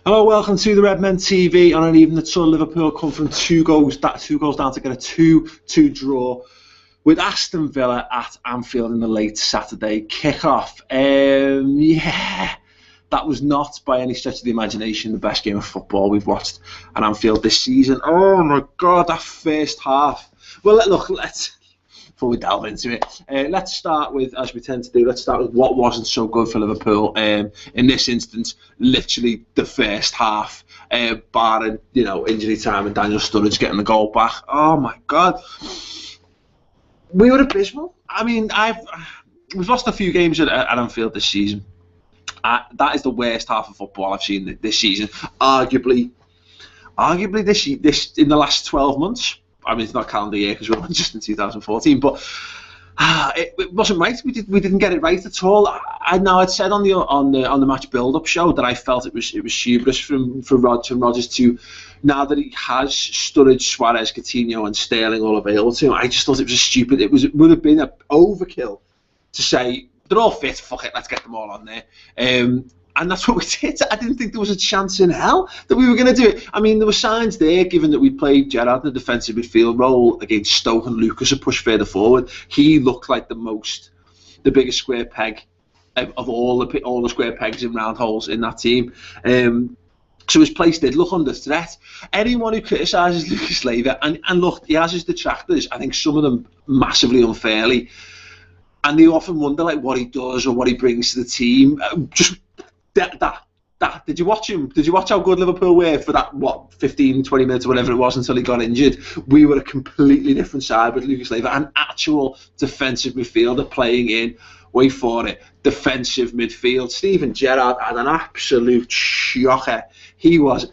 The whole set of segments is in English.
Hello, welcome to the Redmen TV. On an even the ton, Liverpool come from two goals down to get a 2-2 draw with Aston Villa at Anfield in the late Saturday kickoff. That was not by any stretch of the imagination the best game of football we've watched at Anfield this season. Oh my God, that first half. Well, let's before we delve into it, let's start with, as we tend to do, let's start with what wasn't so good for Liverpool. In this instance, literally the first half, barring injury time and Daniel Sturridge getting the goal back. Oh my God, we were abysmal. I mean, we've lost a few games at Anfield this season. That is the worst half of football I've seen this season. Arguably this in the last 12 months. I mean, it's not calendar year because we're just in 2014, but it wasn't right. We didn't get it right at all. I'd said on the match build-up show that I felt it was hubris from Rodgers to, now that he has Sturridge, Suarez, Coutinho, and Sterling all available to him. I just thought it was stupid. It would have been an overkill to say they're all fit. Fuck it, let's get them all on there. And that's what we did. I didn't think there was a chance in hell that we were going to do it. I mean, there were signs there, given that we played Gerrard in the defensive midfield role against Stoke and Lucas had pushed further forward. He looked like the biggest square peg of all the square pegs in round holes in that team. So his place did look under threat. Anyone who criticises Lucas Leiva, and look, he has his detractors, I think some of them massively unfairly, and they often wonder what he does or what he brings to the team. Did you watch him? Did you watch how good Liverpool were for that 15-20 minutes or whatever it was until he got injured? We were a completely different side with Lucas Leiva, an actual defensive midfielder playing in, wait for it, defensive midfield. Steven Gerrard had an absolute shocker. He was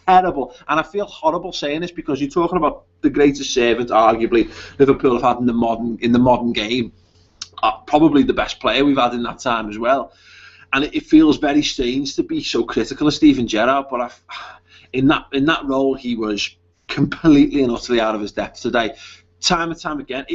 terrible, and I feel horrible saying this because you're talking about the greatest servant arguably Liverpool have had in the modern game, probably the best player we've had in that time as well. And it feels very strange to be so critical of Steven Gerrard, but in that role he was completely and utterly out of his depth today. Time and time again,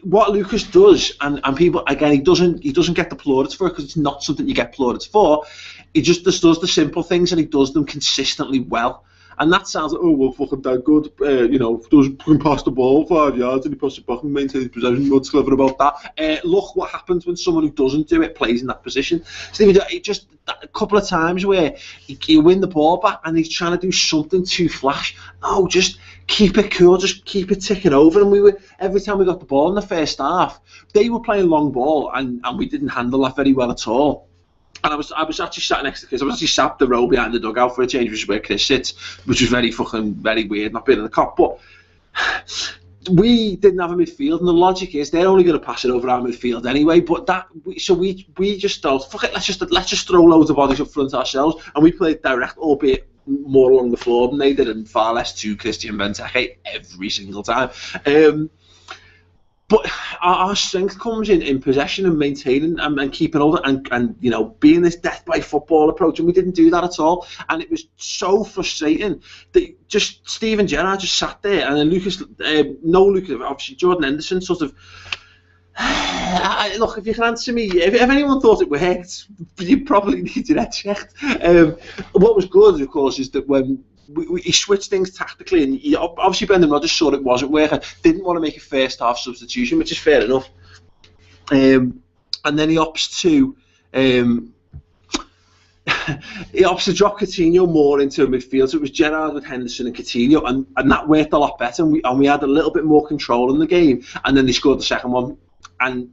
what Lucas does, and people again, he doesn't get the plaudits for it because it's not something you get plaudits for. He just does the simple things and he does them consistently well. And that sounds like, oh, well, fucking that good, does fucking pass the ball 5 yards and he passes it back and maintains possession. What's clever about that? Look what happens when someone who doesn't do it plays in that position. Stephen, just a couple of times where he win the ball back and he's trying to do something too flash. No, just keep it cool, just keep it ticking over. And every time we got the ball in the first half, they were playing long ball and we didn't handle that very well at all. And I was actually sat next to Chris. I was actually sat the row behind the dugout for a change, which is where Chris sits, which was very weird, not being in the cop. But we didn't have a midfield, and the logic is they're only going to pass it over our midfield anyway. But we just thought, fuck it, let's just throw loads of bodies up front ourselves, and we played direct, albeit more along the floor than they did, and far less to Christian Benteke every single time. But our strength comes in possession and maintaining and keeping hold and being this death by football approach, and we didn't do that at all. And it was so frustrating that just Steven Gerrard just sat there, and then Lucas, obviously Jordan Henderson sort of. Look, if you can answer me, if anyone thought it worked, you probably need your head checked. What was good, of course, is that when he switched things tactically, and obviously Brendan Rodgers saw it wasn't working, didn't want to make a first half substitution, which is fair enough. And then he opts to drop Coutinho more into a midfield. So it was Gerrard with Henderson and Coutinho, and that worked a lot better. And we had a little bit more control in the game. And then they scored the second one. And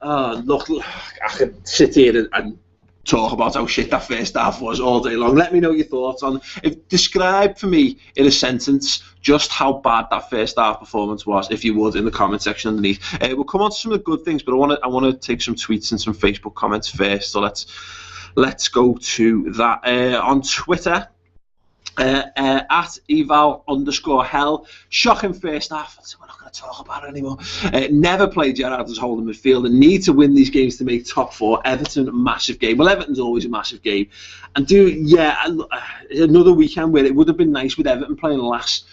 look, I could sit here and talk about how shit that first half was all day long. Let me know your thoughts on describe for me in a sentence just how bad that first half performance was, if you would, in the comment section underneath. We'll come on to some of the good things, but I want to take some tweets and some Facebook comments first. So let's go to that. On Twitter, at eval_hell, shocking first half. We're not going to talk about it anymore. Never played Gerrard as holding midfield and need to win these games to make top four. Everton, massive game. Well, Everton's always a massive game. And another weekend where it would have been nice with Everton playing last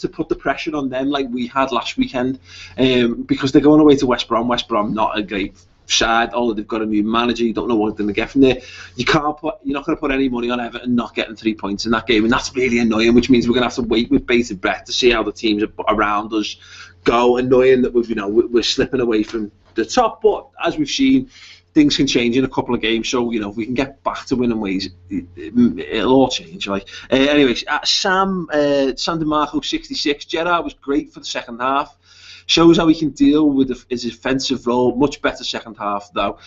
to put the pressure on them like we had last weekend, because they're going away to West Brom. West Brom, not a great side, although they've got a new manager, you don't know what they're going to get from there. You're not going to put any money on Everton not getting 3 points in that game, and that's really annoying, which means we're going to have to wait with bated breath to see how the teams around us go. Annoying that we're slipping away from the top, but as we've seen, things can change in a couple of games, so if we can get back to winning ways, it'll all change. Anyways, Sam DeMarco 66, Gerrard was great for the second half. Shows how he can deal with his offensive role. Much better second half, though.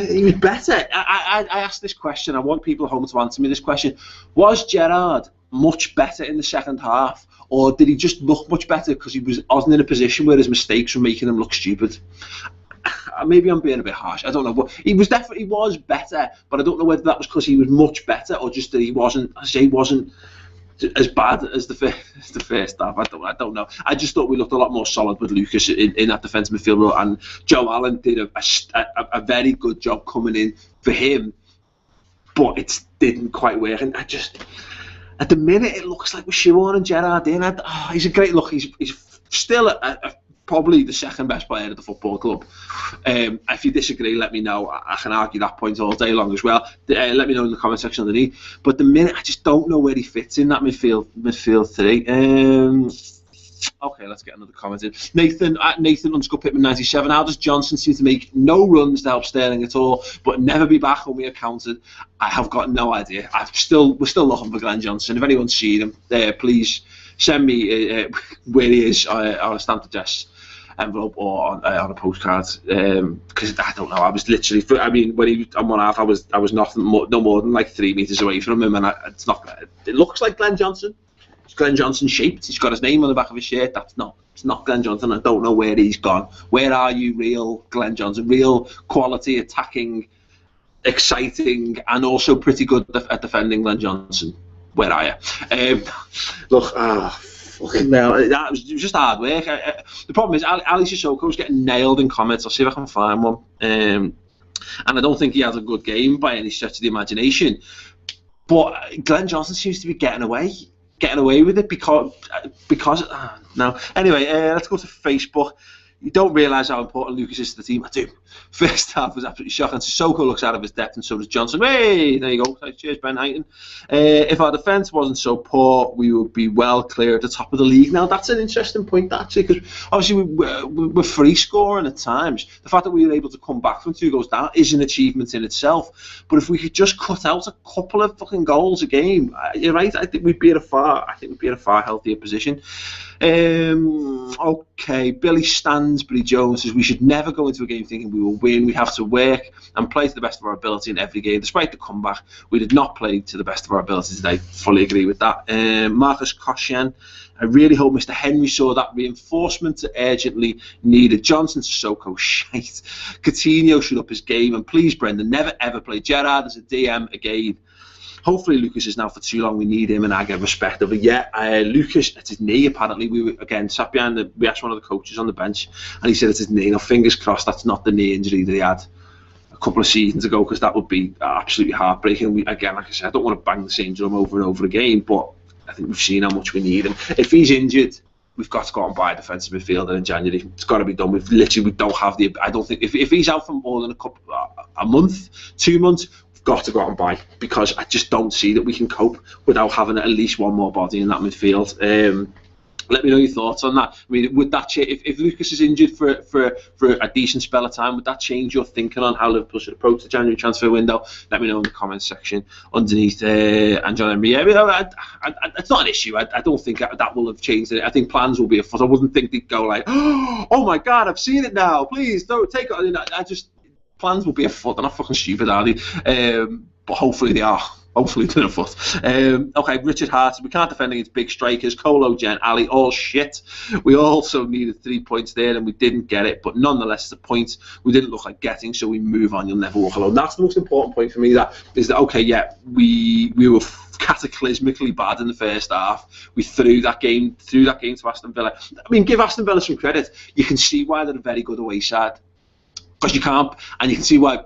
He was better. I asked this question. I want people at home to answer me this question. Was Gerrard much better in the second half, or did he just look much better because he wasn't in a position where his mistakes were making him look stupid? Maybe I'm being a bit harsh. I don't know. But he was better, but I don't know whether that was because he was much better or just that he wasn't as bad as the first half. I don't know. I just thought we looked a lot more solid with Lucas in that defensive midfield role, and Joe Allen did a very good job coming in for him, but it didn't quite work. And at the minute, it looks like we're shoehorning Gerrard in. He's a great look. He's still probably the second best player at the football club. If you disagree, let me know. I can argue that point all day long as well. Let me know in the comment section underneath. But the minute, I just don't know where he fits in that midfield three. Okay, let's get another comment in. Nathan _Pittman 97. How does Johnson seem to make no runs to help Sterling at all, but never be back when we are counted? I have got no idea. We're still looking for Glenn Johnson. If anyone's seen him, please send me where he is on a stamped address envelope or on a postcard, because I don't know. I was literally, when he was on one half, I was no more than like 3 meters away from him, and it looks like Glenn Johnson. It's Glenn Johnson shaped. He's got his name on the back of his shirt. It's not Glenn Johnson. I don't know where he's gone. Where are you, real Glenn Johnson? Real quality, attacking, exciting, and also pretty good at defending Glenn Johnson. Where are you? Look, fucking hell, it was just hard work. The problem is Ali Sissoko was getting nailed in comments. I'll see if I can find one. And I don't think he has a good game by any stretch of the imagination. But Glenn Johnson seems to be getting away with it because no. Anyway, let's go to Facebook. You don't realise how important Lucas is to the team. I do. First half was absolutely shocking. Sissoko looks out of his depth, and so does Johnson. Hey, there you go. Cheers, Ben Heighton. If our defence wasn't so poor, we would be well clear at the top of the league. Now, that's an interesting point, actually, because obviously we're free scoring at times. The fact that we were able to come back from 2 goals down is an achievement in itself. But if we could just cut out a couple of fucking goals a game, you're right. I think we'd be in a far healthier position. Okay, Billy Stansbury Jones says we should never go into a game thinking we will win. We have to work and play to the best of our ability in every game. Despite the comeback, we did not play to the best of our ability today. Fully agree with that. Marcus Koscian, I really hope Mr. Henry saw that reinforcement urgently needed. Johnson, Sissoko, shite. Coutinho should up his game, and please, Brendan, never ever play Gerrard as a DM again. Hopefully Lucas is now for too long. We need him, and I get respect of it. Yeah, Lucas, it's his knee. Apparently, we sat behind we asked one of the coaches on the bench, and he said it's his knee. Now, fingers crossed, that's not the knee injury that he had a couple of seasons ago, because that would be absolutely heartbreaking. Again, like I said, I don't want to bang the same drum over and over again, but I think we've seen how much we need him. If he's injured, we've got to go out and buy a defensive midfielder in January. It's got to be done. We don't have the. I don't think if he's out for more than a month, 2 months. Got to go out and buy, because I just don't see that we can cope without having at least one more body in that midfield. Let me know your thoughts on that. I mean, would that change if Lucas is injured for a decent spell of time? Would that change your thinking on how Liverpool should approach the January transfer window? Let me know in the comments section underneath. And John Henry, it's not an issue. I don't think that will have changed it. I think plans will be afoot. I wouldn't think they'd go like, oh my God, I've seen it now. Please don't take it. Plans will be afoot. They're not fucking stupid, are they? But hopefully they are. Hopefully they're afoot. Okay, Richard Hart, we can't defend against big strikers. Kolo, Jen, Ali, all shit. We also needed 3 points there, and we didn't get it. But nonetheless, it's a point we didn't look like getting, so we move on. You'll never walk alone. That's the most important point for me. Okay, yeah, we were cataclysmically bad in the first half. We threw that game to Aston Villa. I mean, give Aston Villa some credit. You can see why they're a very good away side. Because you can't, and you can see why,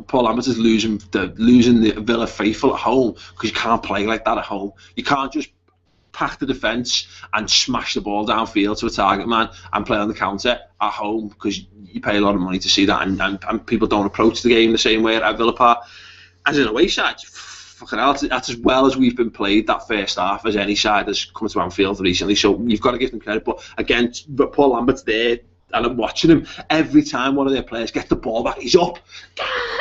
Paul Lambert is losing the Villa faithful at home, because you can't play like that at home. You can't just pack the defence and smash the ball downfield to a target man and play on the counter at home, because you pay a lot of money to see that, and people don't approach the game the same way at Villa Park. As an away side, fucking hell, that's as well as we've been played that first half as any side has come to Anfield recently, so you've got to give them credit. But again, Paul Lambert's there, and I'm watching him. Every time one of their players gets the ball back, he's up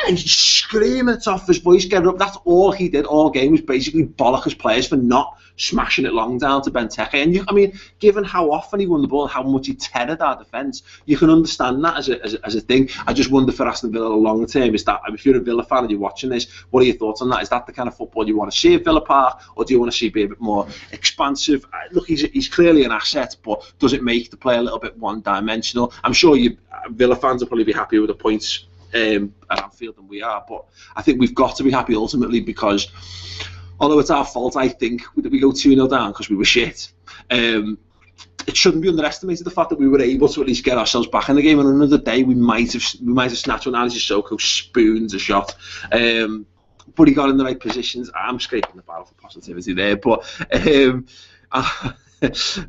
and he's screaming it off his voice, getting up. That's all he did all game, was basically bollock his players for not smashing it long down to Benteke. And I mean, given how often he won the ball and how much he tethered our defence, you can understand that as a thing. I just wonder for Aston Villa long term, is that, if you're a Villa fan and you're watching this, what are your thoughts on that? Is that the kind of football you want to see at Villa Park, or do you want to see it be a bit more expansive? Look, he's clearly an asset, but does it make the play a little bit one-dimensional? I'm sure Villa fans will probably be happy with the points at Anfield than we are, but I think we've got to be happy ultimately, because although it's our fault, I think, that we go 2-0 down because we were shit. It shouldn't be underestimated, the fact that we were able to at least get ourselves back in the game. And another day we might have snatched one out of Sissoko, spoons a shot. But he got in the right positions. I'm scraping the barrel for positivity there. But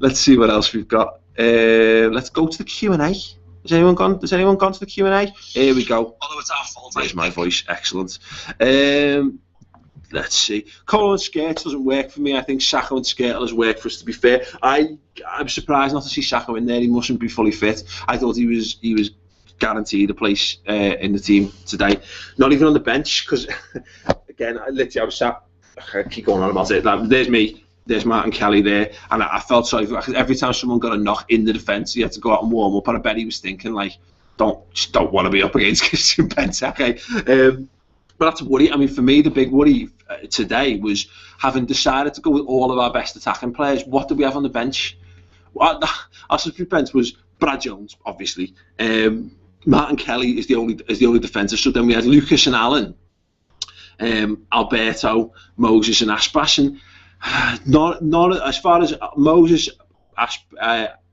let's see what else we've got. Let's go to the Q&A. Has anyone gone to the Q&A? Here we go. Although it's our fault. There's my voice. Excellent. Let's see. Cole and Skirtle doesn't work for me. I think Sacco and Skirtle has worked for us, to be fair. I'm surprised not to see Sacco in there. He mustn't be fully fit. I thought he was guaranteed a place in the team today. Not even on the bench, because, again, I was sat, I keep going on about it. There's me. There's Martin Kelly there, and I felt sorry for, because every time someone got a knock in the defence, he had to go out and warm up, and I bet he was thinking, like, don't want to be up against Christian Benteke. But that's a worry. I mean, for me, the big worry today was having decided to go with all of our best attacking players. What did we have on the bench? Our substitute bench was Brad Jones, obviously. Martin Kelly is the only defender. So then we had Lucas and Allen, Alberto, Moses and Aspas, and not as far as Moses,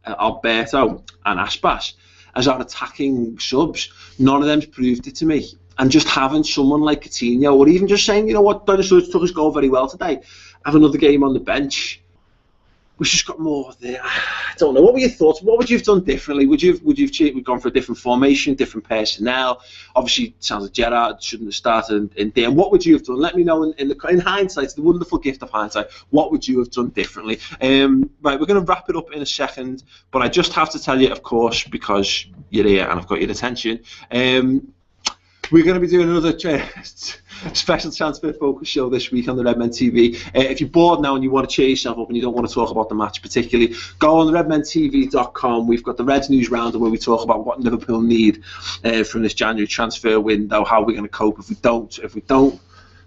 Alberto and Aspas as our attacking subs. None of them's proved it to me. And just having someone like Coutinho, or even just saying, you know what, Dennis Lewis took his goal very well today, have another game on the bench. We've just got more there. I don't know. What were your thoughts? What would you have done differently? Would you've gone for a different formation, different personnel? Obviously, it sounds like Gerrard shouldn't have started in there. What would you have done? Let me know in hindsight, the wonderful gift of hindsight. What would you have done differently? Right, we're going to wrap it up in a second, but I just have to tell you, of course, because you're here and I've got your attention. We're going to be doing another special transfer focus show this week on the Redmen TV. If you're bored now and you want to cheer yourself up and you don't want to talk about the match particularly, go on redmentv.com. We've got the Reds News Roundup where we talk about what Liverpool need from this January transfer window, how we're going to cope if we don't.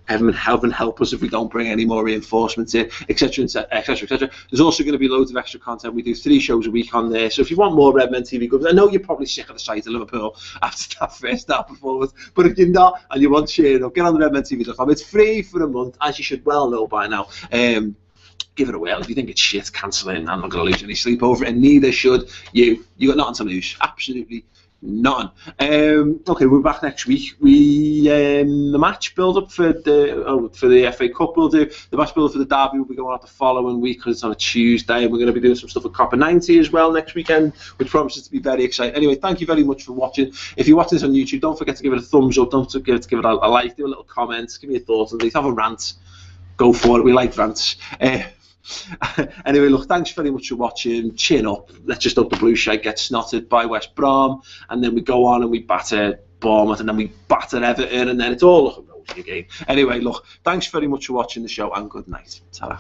Heaven help us if we don't bring any more reinforcements in, etc., etc., etc. There's also going to be loads of extra content. We do 3 shows a week on there. So if you want more Redmen TV coverage, I know you're probably sick of the sight of Liverpool after that first half performance, but if you're not and you want to share it up, get on the redmentv.com. It's free for a month, as you should well know by now. Give it a whirl. If you think it's shit, cancel it. I'm not going to lose any sleep over it, and neither should you. You got nothing to lose. Absolutely none. Okay, we're back next week. The match build up for the FA Cup. We'll do the match build up for the derby. Will be going out the following week because it's on a Tuesday, and we're going to be doing some stuff at Copper 90 as well next weekend, which promises to be very exciting. Anyway, thank you very much for watching. If you're watching this on YouTube, don't forget to give it a thumbs up. Don't forget to give it a like. Do a little comment. Give me your thoughts on these. Have a rant. Go for it. We like rants. Anyway, look, thanks very much for watching. Chin up. Let's just hope the Blue Shite gets snotted by West Brom, and then we go on and we batter Bournemouth, and then we batter Everton, and then it's all looking rosy again. Anyway, look, thanks very much for watching the show, and good night. Ta-ra.